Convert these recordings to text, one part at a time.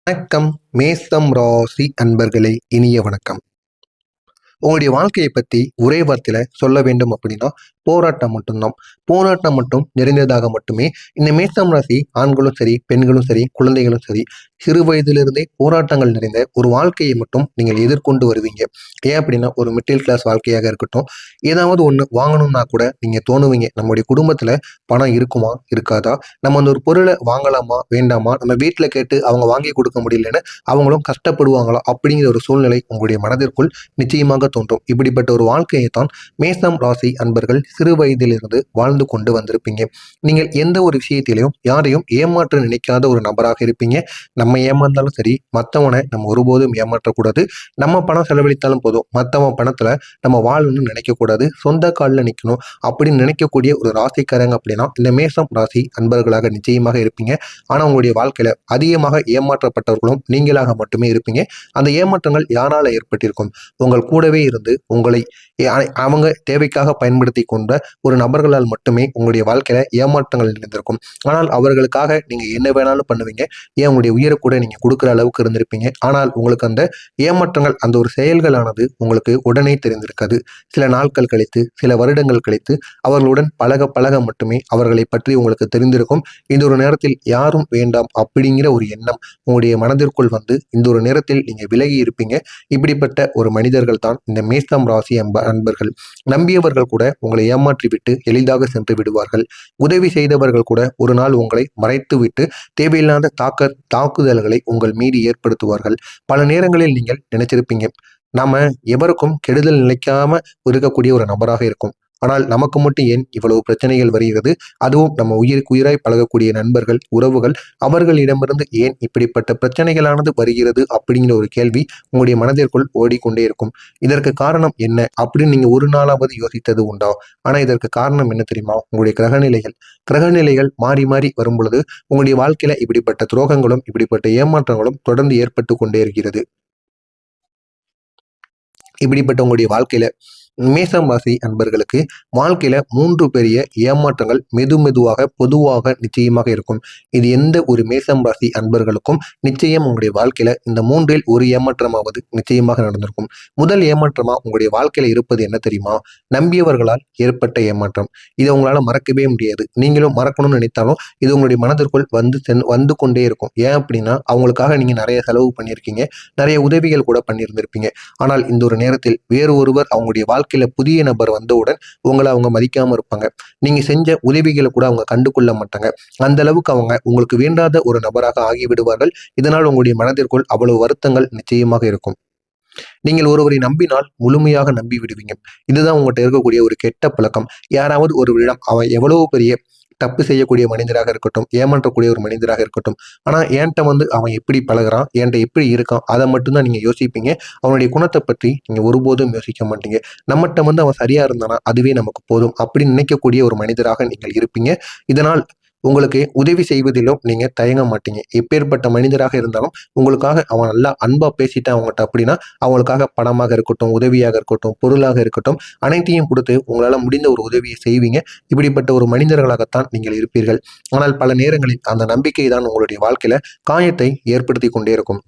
வணக்கம். மேசம் ராசி அன்பர்களே, இனிய வணக்கம். உங்களுடைய வாழ்க்கையை பத்தி ஒரே வார்த்தையில சொல்ல வேண்டும் அப்படின்னா போராட்டம் மட்டும்தான். போராட்டம் மட்டும் நிறைந்ததாக மட்டுமே இந்த மேசம் ராசி ஆண்களும் சரி, பெண்களும் சரி, குழந்தைகளும் சரி, சிறு வயதிலிருந்தே போராட்டங்கள் நிறைந்த ஒரு வாழ்க்கையை மட்டும் நீங்கள் எதிர்கொண்டு வருவீங்க. ஏன் அப்படின்னா ஒரு மிடில் கிளாஸ் வாழ்க்கையாக இருக்கட்டும், ஏதாவது ஒன்று வாங்கணும்னா கூட நீங்க தோணுவீங்க, நம்முடைய குடும்பத்துல பணம் இருக்குமா இருக்காதா, நம்ம அந்த ஒரு பொருளை வாங்கலாமா வேண்டாமா, நம்ம வீட்டில் கேட்டு அவங்க வாங்கி கொடுக்க முடியலன்னு அவங்களும் கஷ்டப்படுவாங்களா அப்படிங்கிற ஒரு சூழ்நிலை உங்களுடைய மனதிற்குள் நிச்சயமாக தோன்றும். இப்படிப்பட்ட ஒரு வாழ்க்கையை தான் மேசம் ராசி அன்பர்கள் சிறு வயதிலிருந்து வாழ்ந்து கொண்டு வந்திருப்பீங்க. நீங்கள் எந்த ஒரு விஷயத்திலையும் யாரையும் ஏமாற்ற நினைக்காத ஒரு நபராக இருப்பீங்க. நம்ம ஏமாந்தாலும் சரி, மற்றவனை நம்ம ஒருபோதும் ஏமாற்றக்கூடாது. நம்ம பணம் செலவழித்தாலும் போதும், மற்றவன் பணத்துல நம்ம வாழணும்னு நினைக்கக்கூடாது. சொந்த காலில் நிற்கணும் அப்படின்னு நினைக்கக்கூடிய ஒரு ராசிக்காரங்க அப்படின்னா இந்த மேசம் ராசி அன்பர்களாக நிச்சயமாக இருப்பீங்க. ஆனா உங்களுடைய வாழ்க்கையில அதிகமாக ஏமாற்றப்பட்டவர்களும் நீங்களாக மட்டுமே இருப்பீங்க. அந்த ஏமாற்றங்கள் யாரால ஏற்பட்டிருக்கும்? உங்கள் கூடவே இருந்து உங்களை அவங்க தேவைக்காக பயன்படுத்தி கொண்ட ஒரு நபர்களால் மட்டுமே உங்களுடைய வாழ்க்கையில ஏமாற்றங்கள் நிறைந்திருக்கும். ஆனால் அவர்களுக்காக நீங்க என்ன வேணாலும் பண்ணுவீங்க. ஏன் உங்களுடைய உயிரை கூட நீங்க கொடுக்குற அளவுக்கு இருந்திருப்பீங்க. ஆனால் உங்களுக்கு அந்த ஏமாற்றங்கள், அந்த ஒரு செயல்களானது உங்களுக்கு உடனே தெரிந்திருக்காது. சில நாட்கள் கழித்து, சில வருடங்கள் கழித்து அவர்களுடன் பழக பழக மட்டுமே அவர்களை பற்றி உங்களுக்கு தெரிந்திருக்கும். இந்த ஒரு நேரத்தில் யாரும் வேண்டாம் அப்படிங்கிற ஒரு எண்ணம் உங்களுடைய மனதிற்குள் வந்து இந்த ஒரு நேரத்தில் நீங்க விலகி இருப்பீங்க. இப்படிப்பட்ட ஒரு மனிதர்கள் தான் இந்த மேசம் ராசி அன்பர்கள். நம்பியவர்கள் கூட உங்களை ஏமாற்றி விட்டு எளிதாக சென்று விடுவார்கள். உதவி செய்தவர்கள் கூட ஒரு நாள் உங்களை மறைத்து விட்டு தேவையில்லாத தாக்குதல்களை உங்கள் மீது ஏற்படுத்துவார்கள். பல நேரங்களில் நீங்கள் நினைச்சிருப்பீங்க, நாம எவருக்கும் கெடுதல் நினைக்காம இருக்கக்கூடிய ஒரு நபராக இருக்கும். ஆனால் நமக்கு மட்டும் ஏன் இவ்வளவு பிரச்சனைகள் வருகிறது? அதுவும் நம்ம உயிருக்கு உயிராய் பழகக்கூடிய நண்பர்கள், உறவுகள், அவர்களிடமிருந்து ஏன் இப்படிப்பட்ட பிரச்சனைகளானது வருகிறது அப்படிங்கிற ஒரு கேள்வி உங்களுடைய மனதிற்குள் ஓடிக்கொண்டே இருக்கும். இதற்கு காரணம் என்ன அப்படின்னு நீங்க ஒரு நாளாவது யோசித்தது உண்டா? ஆனா இதற்கு காரணம் என்ன தெரியுமா? உங்களுடைய கிரகநிலைகள் மாறி மாறி வரும் பொழுது உங்களுடைய வாழ்க்கையில இப்படிப்பட்ட துரோகங்களும் இப்படிப்பட்ட ஏமாற்றங்களும் தொடர்ந்து ஏற்பட்டு கொண்டே இருக்கிறது. இப்படிப்பட்ட உங்களுடைய வாழ்க்கையில மேசம் ராசி அன்பர்களுக்கு வாழ்க்கையில 3 பெரிய ஏமாற்றங்கள் மெதுவாக பொதுவாக நிச்சயமாக இருக்கும். இது எந்த ஒரு மேசம் ராசி அன்பர்களுக்கும் நிச்சயம் உங்களுடைய வாழ்க்கையில இந்த 3ல் ஒரு ஏமாற்றமாவது நிச்சயமாக நடந்திருக்கும். முதல் ஏமாற்றமா உங்களுடைய வாழ்க்கையில இருப்பது என்ன தெரியுமா? நம்பியவர்களால் ஏற்பட்ட ஏமாற்றம். இதை உங்களால மறக்கவே முடியாது. நீங்களும் மறக்கணும்னு நினைத்தாலும் இது உங்களுடைய மனதிற்குள் வந்து கொண்டே இருக்கும். ஏன் அப்படின்னா அவங்களுக்காக நீங்க நிறைய செலவு பண்ணியிருக்கீங்க, நிறைய உதவிகள் கூட பண்ணியிருந்திருப்பீங்க. ஆனால் இந்த ஒரு நேரத்தில் வேறு ஒருவர் அவங்களுடைய வாழ்க்கையில புதிய நபர் வந்தவுடன் உங்களை அவங்க மதிக்காம இருப்பாங்க. நீங்க செஞ்ச உதவிகளை கூட அவங்க கண்டுகொள்ள மாட்டாங்க. அந்த அளவுக்கு அவங்க உங்களுக்கு வேண்டாத ஒரு நபராக ஆகிவிடுவார்கள். இதனால் உங்களுடைய மனதிற்குள் அவ்வளவு வருத்தங்கள் நிச்சயமாக இருக்கும். நீங்கள் ஒருவரை நம்பினால் முழுமையாக நம்பி விடுவீங்க. இதுதான் உங்கள்கிட்ட இருக்கக்கூடிய ஒரு கெட்ட பழக்கம். யாராவது ஒரு விடம் அவன் எவ்வளவு பெரிய தப்பு செய்யக்கூடிய மனிதராக இருக்கட்டும், ஏமாற்றக்கூடிய ஒரு மனிதராக இருக்கட்டும், ஆனா என்கிட்ட வந்து அவன் எப்படி பழகுறான், என்கிட்ட எப்படி இருக்கான், அதை மட்டும்தான் நீங்க யோசிப்பீங்க. அவனுடைய குணத்தை பற்றி நீங்க ஒருபோதும் யோசிக்க மாட்டீங்க. நம்மகிட்ட வந்து அவன் சரியா இருந்தானா அதுவே நமக்கு போதும் அப்படின்னு நினைக்கக்கூடிய ஒரு மனிதராக நீங்கள் இருப்பீங்க. இதனால் உங்களுக்கு உதவி செய்வதிலும் நீங்க தயங்க மாட்டீங்க. எப்பேற்பட்ட மனிதராக இருந்தாலும் உங்களுக்காக அவன் நல்லா அன்பா பேசிட்டான் அவங்ககிட்ட அப்படின்னா அவங்களுக்காக பணமாக இருக்கட்டும், உதவியாக இருக்கட்டும், பொருளாக இருக்கட்டும், அனைத்தையும் கொடுத்து உங்களால முடிந்த ஒரு உதவியை செய்வீங்க. இப்படிப்பட்ட ஒரு மனிதர்களாகத்தான் நீங்கள் இருப்பீர்கள். ஆனால் பல நேரங்களில் அந்த நம்பிக்கை தான் உங்களுடைய வாழ்க்கையில காயத்தை ஏற்படுத்தி கொண்டே இருக்கும்.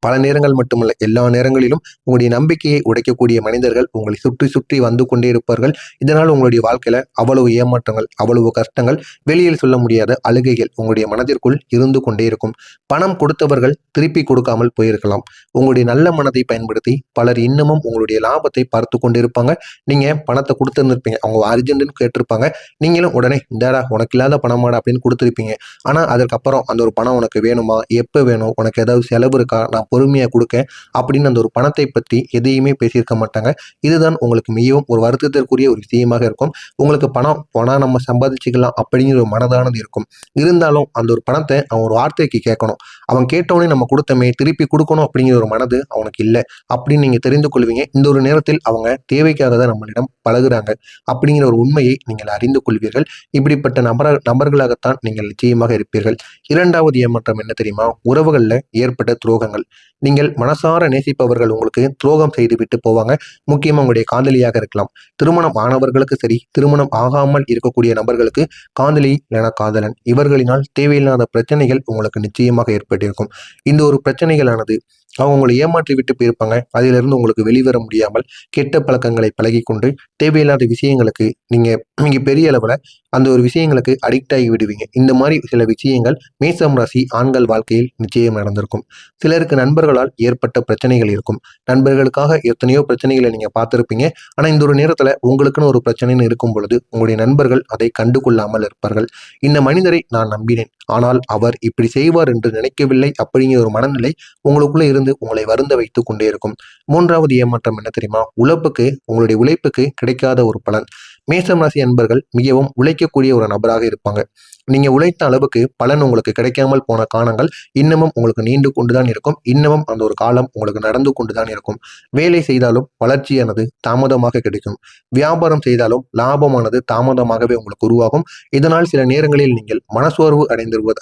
பல நேரங்கள் மட்டுமல்ல, எல்லா நேரங்களிலும் உங்களுடைய நம்பிக்கையை உடைக்கக்கூடிய மனிதர்கள் உங்களை சுற்றி சுற்றி வந்து கொண்டே இருப்பார்கள். இதனால் உங்களுடைய வாழ்க்கையில அவ்வளவு ஏமாற்றங்கள், அவ்வளவு கஷ்டங்கள், வெளியில் சொல்ல முடியாத அழுகைகள் உங்களுடைய மனதிற்குள் இருந்து கொண்டே இருக்கும். பணம் கொடுத்தவர்கள் திருப்பி கொடுக்காமல் போயிருக்கலாம். உங்களுடைய நல்ல மனதை பயன்படுத்தி பலர் இன்னமும் உங்களுடைய லாபத்தை பார்த்து கொண்டிருப்பாங்க. நீங்க பணத்தை கொடுத்துருந்துருப்பீங்க, அவங்க அர்ஜென்ட்னு கேட்டிருப்பாங்க. நீங்களும் உடனே இந்தாடா உனக்கு இல்லாத பணமாடா அப்படின்னு கொடுத்துருப்பீங்க. ஆனா அதற்கப்புறம் அந்த ஒரு பணம் உனக்கு வேணுமா, எப்ப வேணும், உனக்கு ஏதாவது செலவு இருக்கா, நான் பொறுமையா கொடுக்கேன் அப்படின்னு அந்த ஒரு பணத்தை பற்றி எதையுமே பேசியிருக்க மாட்டாங்க. இதுதான் உங்களுக்கு மிகவும் ஒரு வருத்தத்திற்குரிய ஒரு விஷயமாக இருக்கும். உங்களுக்கு பணம் நம்ம சம்பாதிச்சுக்கலாம் அப்படிங்கிற ஒரு மனதானது இருக்கும். இருந்தாலும் அந்த ஒரு பணத்தை அவன் ஒரு வார்த்தைக்கு கேட்கணும், அவன் கேட்டவனே நம்ம கொடுத்தமே திருப்பி கொடுக்கணும் அப்படிங்கிற ஒரு மனது அவனுக்கு இல்லை அப்படின்னு நீங்க தெரிந்து கொள்வீங்க. இந்த ஒரு நேரத்தில் அவங்க தேவைக்காக தான் நம்மளிடம் பழகுறாங்க அப்படிங்கிற ஒரு உண்மையை நீங்கள் அறிந்து கொள்வீர்கள். இப்படிப்பட்ட நபர்களாகத்தான் நீங்கள் நிச்சயமாக இருப்பீர்கள். இரண்டாவது ஏமாற்றம் என்ன தெரியுமா? உறவுகளில் ஏற்பட்ட துரோகங்கள். இருப்பார்கள். நீங்கள் மனசார நேசிப்பவர்கள் உங்களுக்கு துரோகம் செய்துவிட்டு போவாங்க. முக்கியமா உங்களுடைய காதலியாக இருக்கலாம். திருமணம் ஆனவர்களுக்கு சரி, திருமணம் ஆகாமல் இருக்கக்கூடிய நபர்களுக்கு காதலி இல்லைனா காதலன் இவர்களினால் தேவையில்லாத பிரச்சனைகள் உங்களுக்கு நிச்சயமாக ஏற்பட்டிருக்கும். இந்த ஒரு பிரச்சனைகளானது அவங்க உங்களை ஏமாற்றி விட்டு போயிருப்பாங்க. அதிலிருந்து உங்களுக்கு வெளிவர முடியாமல் கெட்ட பழக்கங்களை பழகிக்கொண்டு தேவையில்லாத விஷயங்களுக்கு நீங்க பெரிய அளவுல அந்த ஒரு விஷயங்களுக்கு அடிக்ட் ஆகி விடுவீங்க. இந்த மாதிரி சில விஷயங்கள் மேசம் ராசி ஆண்கள் வாழ்க்கையில் நிச்சயம் நடந்திருக்கும். சிலருக்கு நண்பர்களால் ஏற்பட்ட பிரச்சனைகள் இருக்கும். நண்பர்களுக்காக எத்தனையோ பிரச்சனைகளை நீங்க பார்த்திருப்பீங்க. ஆனா இந்த ஒரு நேரத்துல உங்களுக்குன்னு ஒரு பிரச்சனைன்னு இருக்கும் பொழுது உங்களுடைய நண்பர்கள் அதை கண்டுகொள்ளாமல் இருப்பார்கள். இந்த மனிதரை நான் நம்பினேன், ஆனால் அவர் இப்படி செய்வார் என்று நினைக்கவில்லை அப்படிங்கிற ஒரு மனநிலை உங்களுக்குள்ள இருந்து உங்களை வருந்த வைத்துக் கொண்டே இருக்கும். மூன்றாவது ஏமாற்றம் என்ன தெரியுமா? உங்களுடைய உழைப்புக்கு கிடைக்காத ஒரு பலன். மேசம் ராசி அன்பர்கள் மிகவும் உழைக்கக்கூடிய ஒரு நபராக இருப்பாங்க. நீங்க உழைத்த அளவுக்கு பலன் உங்களுக்கு கிடைக்காமல் போன காலங்கள் இன்னமும் உங்களுக்கு நீண்டு கொண்டுதான் இருக்கும். இன்னமும் அந்த ஒரு காலம் உங்களுக்கு நடந்து கொண்டுதான் இருக்கும். வேலை செய்தாலும் வளர்ச்சியானது தாமதமாக கிடைக்கும். வியாபாரம் செய்தாலும் லாபமானது தாமதமாகவே உங்களுக்கு உருவாகும். இதனால் சில நேரங்களில் நீங்கள் மனசோர்வு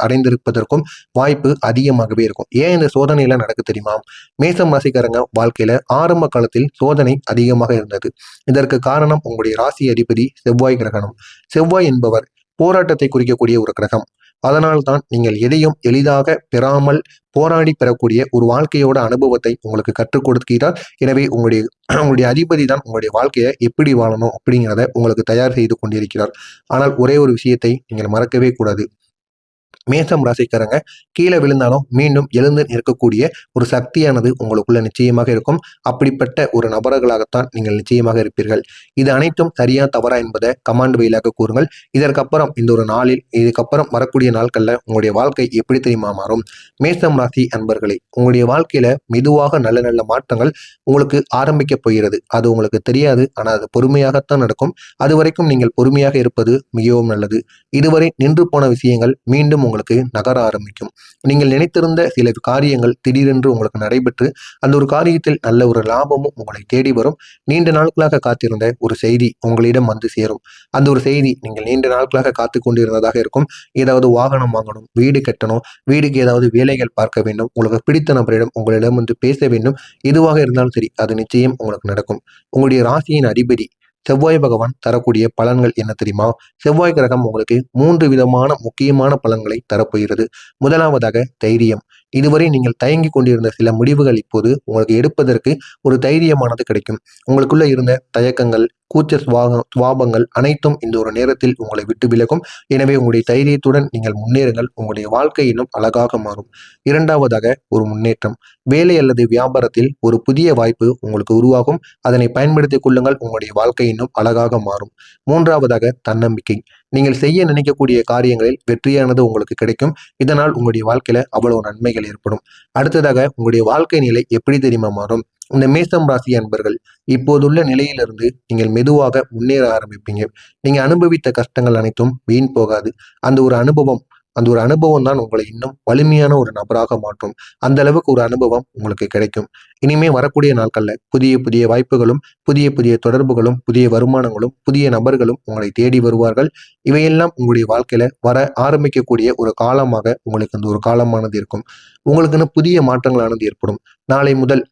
அடைந்திருப்பதற்கும் வாய்ப்பு அதிகமாகவே இருக்கும். ஏன் இந்த சோதனை எல்லாம் நடக்கு தெரியுமா? மேசம் ராசிக்காரங்க வாழ்க்கையில ஆரம்ப காலத்தில் சோதனை அதிகமாக இருந்தது. இதற்கு காரணம் உங்களுடைய ராசி அதிபதி செவ்வாய் கிரகணம். செவ்வாய் என்பவர் போராட்டத்தை குறிக்கக்கூடிய ஒரு கிரகம். அதனால்தான் நீங்கள் எதையும் எளிதாக பெறாமல் போராடி பெறக்கூடிய ஒரு வாழ்க்கையோட அனுபவத்தை உங்களுக்கு கற்றுக் கொடுக்கிறார். எனவே உங்களுடைய அதிபதி தான் உங்களுடைய வாழ்க்கையை எப்படி வாழணும் அப்படிங்கிறத உங்களுக்கு தயார் செய்து கொண்டிருக்கிறார். ஆனால் ஒரே ஒரு விஷயத்தை நீங்கள் மறக்கவே கூடாது. மேசம் ராசிக்காரங்க கீழே விழுந்தாலும் மீண்டும் எழுந்து நிற்கக்கூடிய ஒரு சக்தியானது உங்களுக்குள்ள நிச்சயமாக இருக்கும். அப்படிப்பட்ட ஒரு நபர்களாகத்தான் நீங்கள் நிச்சயமாக இருப்பீர்கள். இது அனைத்தும் சரியா தவறா என்பதை கமாண்ட் வழியாக கூறுங்கள். இதுக்கப்புறம் வரக்கூடிய நாட்கள்ல உங்களுடைய வாழ்க்கை எப்படி தெரியுமா மாறும்? மேசம் ராசி அன்பர்களே, உங்களுடைய வாழ்க்கையில மெதுவாக நல்ல நல்ல மாற்றங்கள் உங்களுக்கு ஆரம்பிக்க போகிறது. அது உங்களுக்கு தெரியாது, ஆனால் அது பொறுமையாகத்தான் நடக்கும். அது வரைக்கும் நீங்கள் பொறுமையாக இருப்பது மிகவும் நல்லது. இதுவரை நின்று போன விஷயங்கள் மீண்டும் உங்களுக்கு நகர ஆரம்பிக்கும். நீங்கள் நினைத்திருந்த சில காரியங்கள் திடீரென்று உங்களுக்கு நடைபெற்று அந்த ஒரு காரியத்தில் நல்ல ஒரு லாபமும் உங்களை தேடி வரும். நீண்ட நாட்களாக காத்திருந்த ஒரு செய்தி உங்களிடம் வந்து சேரும். அந்த ஒரு செய்தி நீங்கள் நீண்ட நாட்களாக காத்து கொண்டிருந்ததாக இருக்கும். ஏதாவது வாகனம் வாங்கணும், வீடு கட்டணும், வீடுக்கு ஏதாவது வேலைகள் பார்க்க வேண்டும், உங்களுக்கு பிடித்த நபரிடம் உங்களிடம் வந்து பேச வேண்டும். எதுவாக இருந்தாலும் சரி, அது நிச்சயம் உங்களுக்கு நடக்கும். உங்களுடைய ராசியின் அதிபதி செவ்வாய் பகவான் தரக்கூடிய பலன்கள் என்ன தெரியுமா? செவ்வாய் கிரகம் உங்களுக்கு 3 விதமான முக்கியமான பலன்களை தரப்போகிறது. முதலாவதாக தைரியம். இதுவரை நீங்கள் தயங்கி கொண்டிருந்த சில முடிவுகள் இப்போது உங்களுக்கு எடுப்பதற்கு ஒரு தைரியமானது கிடைக்கும். உங்களுக்குள்ள இருந்த தயக்கங்கள், கூச்ச சுவாபங்கள் அனைத்தும் இந்த ஒரு நேரத்தில் உங்களை விட்டு விலகும். எனவே உங்களுடைய தைரியத்துடன் நீங்கள் முன்னேறுங்கள். உங்களுடைய வாழ்க்கை இன்னும் அழகாக மாறும். இரண்டாவதாக ஒரு முன்னேற்றம். வேலை அல்லது வியாபாரத்தில் ஒரு புதிய வாய்ப்பு உங்களுக்கு உருவாகும். அதனை பயன்படுத்திக் கொள்ளுங்கள். உங்களுடைய வாழ்க்கை இன்னும் அழகாக மாறும். மூன்றாவதாக தன்னம்பிக்கை. நீங்கள் செய்ய நினைக்கக்கூடிய காரியங்களில் வெற்றியானது உங்களுக்கு கிடைக்கும். இதனால் உங்களுடைய வாழ்க்கையில அவ்வளவு நன்மைகள் ஏற்படும். அடுத்ததாக உங்களுடைய வாழ்க்கை நிலை எப்படி தெரியுமா மாறும்? இந்த மேசம் ராசி அன்பர்கள் இப்போதுள்ள நிலையிலிருந்து நீங்கள் மெதுவாக முன்னேற ஆரம்பிப்பீங்க. நீங்க அனுபவித்த கஷ்டங்கள் அனைத்தும் வீண் போகாது. அந்த ஒரு அனுபவம் தான் உங்களை இன்னும் வலிமையான ஒரு நபராக மாற்றும். அந்த அளவுக்கு ஒரு அனுபவம் உங்களுக்கு கிடைக்கும். இனிமே வரக்கூடிய நாட்கள்ல புதிய புதிய வாய்ப்புகளும், புதிய புதிய தொடர்புகளும், புதிய வருமானங்களும், புதிய நபர்களும் உங்களை தேடி வருவார்கள். இவையெல்லாம் உங்களுடைய வாழ்க்கையில வர ஆரம்பிக்கக்கூடிய ஒரு காலமாக உங்களுக்கு அந்த ஒரு காலமானது இருக்கும். உங்களுக்குன்னு புதிய மாற்றங்களானது ஏற்படும். நாளை முதல்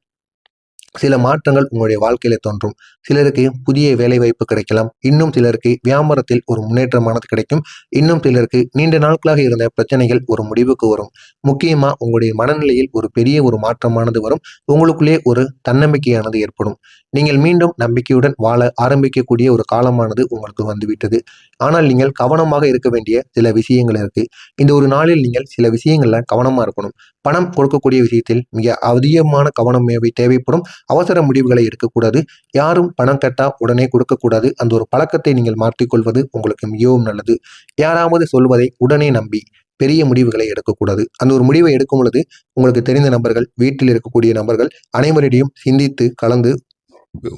சில மாற்றங்கள் உங்களுடைய வாழ்க்கையில தோன்றும். சிலருக்கு புதிய வேலை வாய்ப்பு கிடைக்கலாம். இன்னும் சிலருக்கு வியாபாரத்தில் ஒரு முன்னேற்றமானது கிடைக்கும். இன்னும் சிலருக்கு நீண்ட நாட்களாக இருந்த பிரச்சனைகள் ஒரு முடிவுக்கு வரும். முக்கியமா உங்களுடைய மனநிலையில் ஒரு பெரிய ஒரு மாற்றமானது வரும். உங்களுக்குள்ளே ஒரு தன்னம்பிக்கையானது ஏற்படும். நீங்கள் மீண்டும் நம்பிக்கையுடன் வாழ ஆரம்பிக்கக்கூடிய ஒரு காலமானது உங்களுக்கு வந்துவிட்டது. ஆனால் நீங்கள் கவனமாக இருக்க வேண்டிய சில விஷயங்கள் இருக்கு. இந்த ஒரு நாளில் நீங்கள் சில விஷயங்கள்ல கவனமா இருக்கணும். பணம் கொடுக்கக்கூடிய விஷயத்தில் மிக அதிகமான கவனம் தேவைப்படும். அவசர முடிவுகளை எடுக்கக்கூடாது. யாரும் பணம் கேட்டா உடனே கொடுக்கக்கூடாது. அந்த ஒரு பழக்கத்தை நீங்கள் மாற்றிக்கொள்வது உங்களுக்கு மிகவும் நல்லது. யாராவது சொல்வதை உடனே நம்பி பெரிய முடிவுகளை எடுக்கக்கூடாது. அந்த ஒரு முடிவை எடுக்கும் பொழுது உங்களுக்கு தெரிந்த நபர்கள், வீட்டில் இருக்கக்கூடிய நபர்கள் அனைவரிடையும் சிந்தித்து கலந்து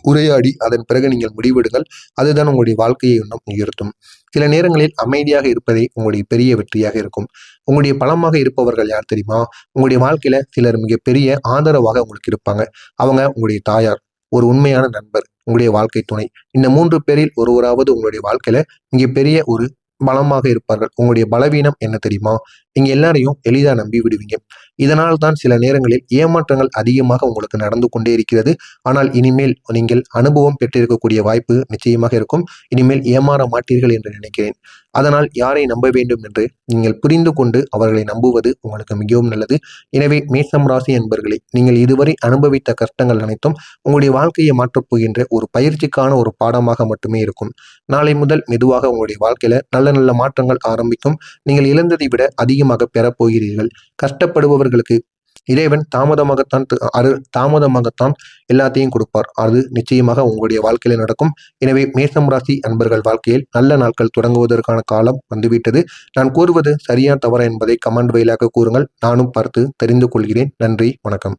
உரையாடி அதன் பிறகு நீங்கள் முடிவெடுங்கள். அதுதான் உங்களுடைய வாழ்க்கையை இன்னும் உயர்த்தும். சில நேரங்களில் அமைதியாக இருப்பதே உங்களுடைய பெரிய வெற்றியாக இருக்கும். உங்களுடைய பலமாக இருப்பவர்கள் யார் தெரியுமா? உங்களுடைய வாழ்க்கையில சிலர் மிகப்பெரிய ஆதரவாக உங்களுக்கு இருப்பாங்க. அவங்க உங்களுடைய தாயார், ஒரு உண்மையான நண்பர், உங்களுடைய வாழ்க்கை துணை. இந்த 3 பேரில் ஒருவராவது உங்களுடைய வாழ்க்கையில மிகப்பெரிய ஒரு பலமாக இருப்பார்கள். உங்களுடைய பலவீனம் என்ன தெரியுமா? நீங்க எல்லாரையும் எளிதா நம்பி விடுவீங்க. இதனால் தான் சில நேரங்களில் ஏமாற்றங்கள் அதிகமாக உங்களுக்கு நடந்து கொண்டே இருக்கிறது. ஆனால் இனிமேல் நீங்கள் அனுபவம் பெற்றிருக்கக்கூடிய வாய்ப்பு நிச்சயமாக இருக்கும். இனிமேல் ஏமாற மாட்டீர்கள் என்று நினைக்கிறேன். அதனால் யாரை நம்ப வேண்டும் என்று நீங்கள் புரிந்து கொண்டு அவர்களை நம்புவது உங்களுக்கு மிகவும் நல்லது. எனவே மேஷம் ராசி என்பர்களே, நீங்கள் இதுவரை அனுபவித்த கஷ்டங்கள் அனைத்தும் உங்களுடைய வாழ்க்கையை மாற்றப் போகின்ற ஒரு பயிற்சிக்கான ஒரு பாடமாக மட்டுமே இருக்கும். நாளை முதல் மெதுவாக உங்களுடைய வாழ்க்கையில நல்ல நல்ல மாற்றங்கள் ஆரம்பிக்கும். நீங்கள் இழந்ததை விட அதிகமாக பெறப் போகிறீர்கள். கஷ்டப்படுபவர்களுக்கு இறைவன் தாமதமாகத்தான் எல்லாத்தையும் கொடுப்பார். அது நிச்சயமாக உங்களுடைய வாழ்க்கையில நடக்கும். எனவே மேஷம் ராசி அன்பர்கள் வாழ்க்கையில் நல்ல நாட்கள் தொடங்குவதற்கான காலம் வந்துவிட்டது. நான் கூறுவது சரியா தவறா என்பதை கமெண்ட் வாயிலாக கூறுங்கள். நானும் பார்த்து தெரிந்து கொள்கிறேன். நன்றி, வணக்கம்.